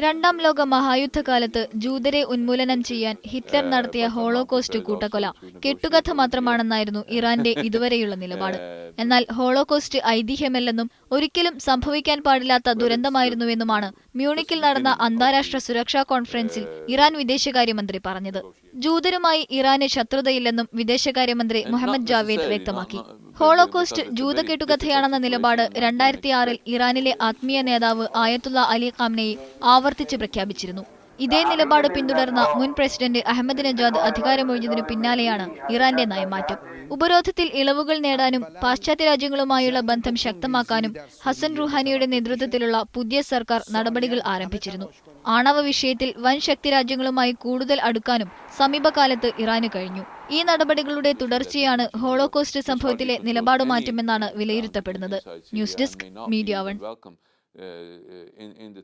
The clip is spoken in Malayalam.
രണ്ടാം ലോക മഹായുദ്ധകാലത്ത് ജൂതരെ ഉന്മൂലനം ചെയ്യാൻ ഹിറ്റ്ലർ നടത്തിയ ഹോളോകോസ്റ്റ് കൂട്ടക്കൊല കെട്ടുകഥ മാത്രമാണെന്നായിരുന്നു ഇറാന്റെ ഇതുവരെയുള്ള നിലപാട്. എന്നാൽ ഹോളോകോസ്റ്റ് ഐതിഹ്യമല്ലെന്നും ഒരിക്കലും സംഭവിക്കാൻ പാടില്ലാത്ത ദുരന്തമായിരുന്നുവെന്നുമാണ് മ്യൂണിക്കിൽ നടന്ന അന്താരാഷ്ട്ര സുരക്ഷാ കോൺഫറൻസിൽ ഇറാൻ വിദേശകാര്യമന്ത്രി പറഞ്ഞത്. ജൂതരുമായി ഇറാന് ശത്രുതയില്ലെന്നും വിദേശകാര്യമന്ത്രി മുഹമ്മദ് ജാവേദ് വ്യക്തമാക്കി. ഹോളോകോസ്റ്റ് ജൂത കെട്ടുകഥയാണെന്ന നിലപാട് 2006-ൽ ഇറാനിലെ ആത്മീയ നേതാവ് ആയത്തുള്ള അലി ഖാംനെയി ആവർത്തിച്ച് പ്രഖ്യാപിച്ചിരുന്നു. ഇതേ നിലപാട് പിന്തുടർന്ന മുൻ പ്രസിഡന്റ് അഹമ്മദ് നജാദ് അധികാരമൊഴിഞ്ഞതിനു പിന്നാലെയാണ് ഇറാന്റെ നയമാറ്റം. ഉപരോധത്തിൽ ഇളവുകൾ നേടാനും പാശ്ചാത്യ രാജ്യങ്ങളുമായുള്ള ബന്ധം ശക്തമാക്കാനും ഹസൻ റുഹാനിയുടെ നേതൃത്വത്തിലുള്ള പുതിയ സർക്കാർ നടപടികൾ ആരംഭിച്ചിരുന്നു. ആണവ വിഷയത്തിൽ വൻ ശക്തി രാജ്യങ്ങളുമായി കൂടുതൽ അടുക്കാനും സമീപകാലത്ത് ഇറാന് കഴിഞ്ഞു. ഈ നടപടികളുടെ തുടർച്ചയാണ് ഹോളോകോസ്റ്റ് സംഭവത്തിലെ നിലപാടുമാറ്റമെന്നാണ് വിലയിരുത്തപ്പെടുന്നത്. News desk, media 1.